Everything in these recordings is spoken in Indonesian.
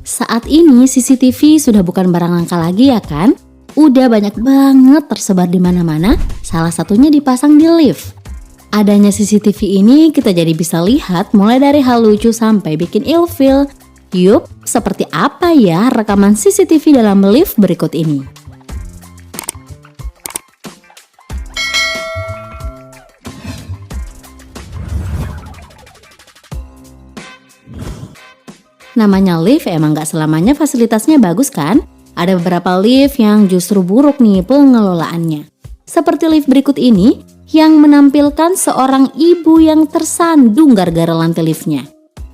Saat ini CCTV sudah bukan barang langka lagi ya kan? Udah banyak banget tersebar di mana-mana, salah satunya dipasang di lift. Adanya CCTV ini kita jadi bisa lihat mulai dari hal lucu sampai bikin ilfeel. Yup, seperti apa ya rekaman CCTV dalam lift berikut ini? Namanya lift emang gak selamanya fasilitasnya bagus kan? Ada beberapa lift yang justru buruk nih pengelolaannya. Seperti lift berikut ini yang menampilkan seorang ibu yang tersandung gara-gara lantai liftnya.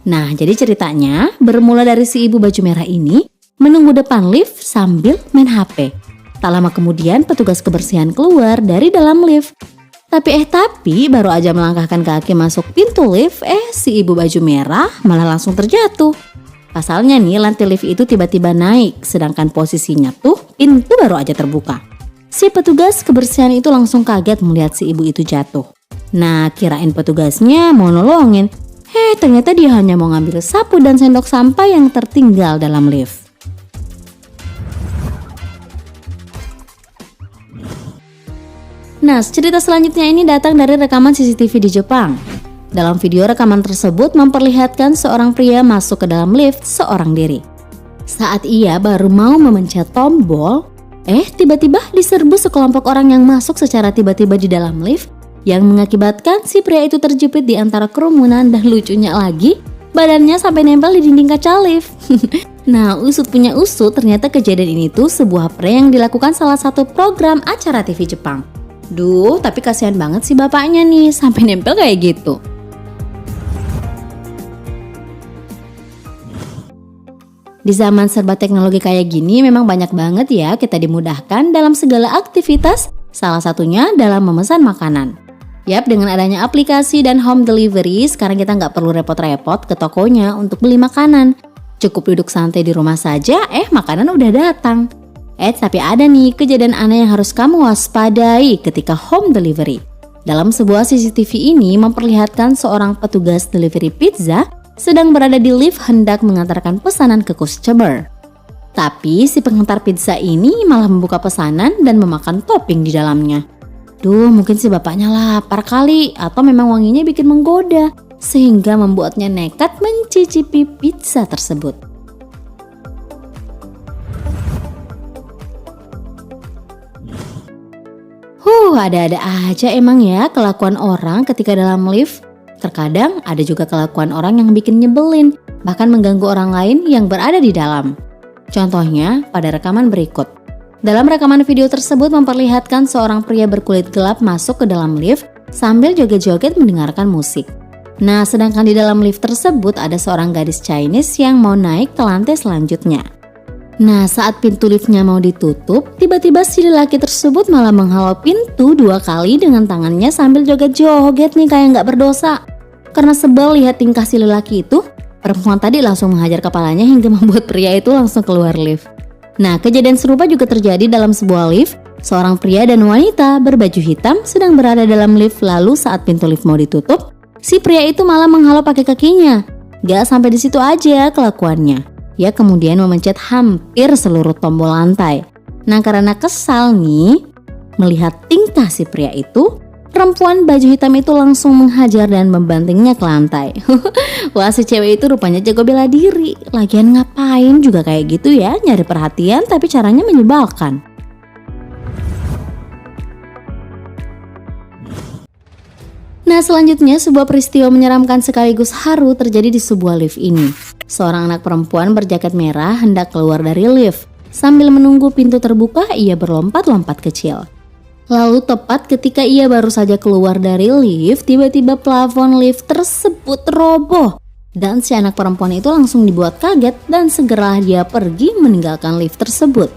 Nah, jadi ceritanya bermula dari si ibu baju merah ini menunggu depan lift sambil main HP. Tak lama kemudian petugas kebersihan keluar dari dalam lift. Tapi baru aja melangkahkan kaki masuk pintu lift, si ibu baju merah malah langsung terjatuh. Pasalnya nih lantai lift itu tiba-tiba naik, sedangkan posisinya tuh pintu baru aja terbuka. Si petugas kebersihan itu langsung kaget melihat si ibu itu jatuh. Nah, kirain petugasnya mau nolongin. Ternyata dia hanya mau ngambil sapu dan sendok sampah yang tertinggal dalam lift. Nah, cerita selanjutnya ini datang dari rekaman CCTV di Jepang. Dalam video rekaman tersebut memperlihatkan seorang pria masuk ke dalam lift seorang diri. Saat ia baru mau memencet tombol, tiba-tiba diserbu sekelompok orang yang masuk secara tiba-tiba di dalam lift yang mengakibatkan si pria itu terjepit di antara kerumunan dan lucunya lagi, badannya sampai nempel di dinding kaca lift. Nah, usut punya usut, ternyata kejadian ini tuh sebuah prank yang dilakukan salah satu program acara TV Jepang. Duh, tapi kasihan banget sih bapaknya nih sampai nempel kayak gitu. Di zaman serba teknologi kayak gini memang banyak banget ya kita dimudahkan dalam segala aktivitas, salah satunya dalam memesan makanan. Yap, dengan adanya aplikasi dan home delivery, sekarang kita nggak perlu repot-repot ke tokonya untuk beli makanan. Cukup duduk santai di rumah saja, makanan udah datang. Tapi ada nih kejadian aneh yang harus kamu waspadai ketika home delivery. Dalam sebuah CCTV ini memperlihatkan seorang petugas delivery pizza sedang berada di lift hendak mengantarkan pesanan ke customer. Tapi si pengantar pizza ini malah membuka pesanan dan memakan topping di dalamnya. Duh, mungkin si bapaknya lapar kali atau memang wanginya bikin menggoda sehingga membuatnya nekat mencicipi pizza tersebut. Ada-ada aja emang ya kelakuan orang ketika dalam lift. Terkadang ada juga kelakuan orang yang bikin nyebelin, bahkan mengganggu orang lain yang berada di dalam. Contohnya pada rekaman berikut. Dalam rekaman video tersebut memperlihatkan seorang pria berkulit gelap masuk ke dalam lift sambil joget-joget mendengarkan musik. Nah, sedangkan di dalam lift tersebut ada seorang gadis Chinese yang mau naik ke lantai selanjutnya. Nah, saat pintu liftnya mau ditutup, tiba-tiba si lelaki tersebut malah menghalau pintu 2 kali dengan tangannya sambil joget-joget nih kayak nggak berdosa. Karena sebel lihat tingkah si lelaki itu, perempuan tadi langsung menghajar kepalanya hingga membuat pria itu langsung keluar lift. Nah, kejadian serupa juga terjadi dalam sebuah lift. Seorang pria dan wanita berbaju hitam sedang berada dalam lift, lalu saat pintu lift mau ditutup, si pria itu malah menghalau pakai kakinya. Gak sampai di situ aja kelakuannya. Ia kemudian memencet hampir seluruh tombol lantai. Nah, karena kesal nih melihat tingkah si pria itu, perempuan baju hitam itu langsung menghajar dan membantingnya ke lantai. Wah, si cewek itu rupanya jago bela diri. Lagian ngapain juga kayak gitu ya, nyari perhatian tapi caranya menyebalkan. Nah, selanjutnya sebuah peristiwa menyeramkan sekaligus haru terjadi di sebuah lift ini. Seorang anak perempuan berjaket merah hendak keluar dari lift. Sambil menunggu pintu terbuka, ia berlompat-lompat kecil. Lalu tepat ketika ia baru saja keluar dari lift, tiba-tiba plafon lift tersebut roboh. Dan si anak perempuan itu langsung dibuat kaget dan segera dia pergi meninggalkan lift tersebut.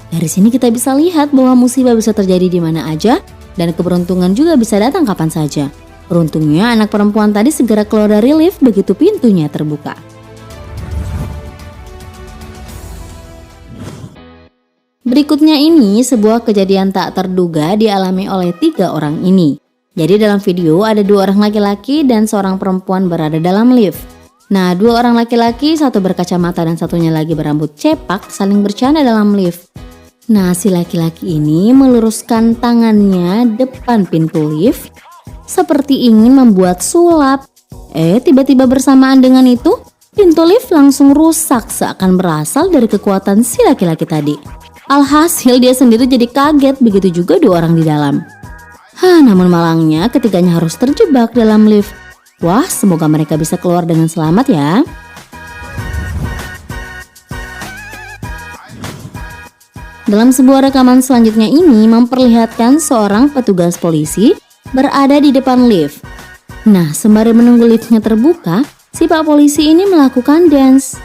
Dari sini kita bisa lihat bahwa musibah bisa terjadi di mana aja dan keberuntungan juga bisa datang kapan saja. Beruntungnya anak perempuan tadi segera keluar dari lift begitu pintunya terbuka. Berikutnya ini sebuah kejadian tak terduga dialami oleh 3 orang ini. Jadi dalam video ada 2 orang laki-laki dan seorang perempuan berada dalam lift. Nah, dua orang laki-laki, satu berkacamata dan satunya lagi berambut cepak, saling bercanda dalam lift. Nah, si laki-laki ini meluruskan tangannya depan pintu lift seperti ingin membuat sulap. Tiba-tiba bersamaan dengan itu, pintu lift langsung rusak seakan berasal dari kekuatan si laki-laki tadi. Alhasil dia sendiri jadi kaget, begitu juga dua orang di dalam. Namun malangnya ketiganya harus terjebak dalam lift. Wah, semoga mereka bisa keluar dengan selamat ya. Dalam sebuah rekaman selanjutnya ini memperlihatkan seorang petugas polisi berada di depan lift. Nah, sembari menunggu liftnya terbuka, si pak polisi ini melakukan dance.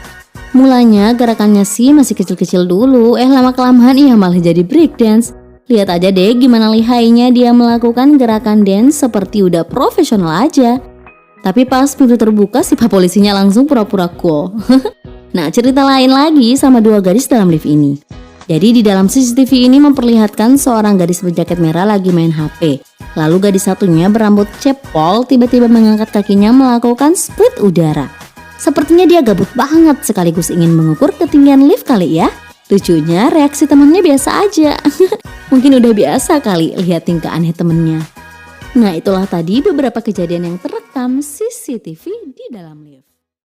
Mulanya gerakannya sih masih kecil-kecil dulu, lama-kelamaan ia malah jadi break dance. Lihat aja deh gimana lihainya dia melakukan gerakan dance seperti udah profesional aja. Tapi pas pintu terbuka si pak polisinya langsung pura-pura cool. Nah, cerita lain lagi sama dua gadis dalam lift ini. Jadi di dalam CCTV ini memperlihatkan seorang gadis berjaket merah lagi main HP. Lalu gadis satunya berambut cepol tiba-tiba mengangkat kakinya melakukan split udara. Sepertinya dia gabut banget sekaligus ingin mengukur ketinggian lift kali ya. Lucunya reaksi temannya biasa aja. Mungkin udah biasa kali lihat tingkah aneh temennya. Nah, itulah tadi beberapa kejadian yang terekam CCTV di dalam lift.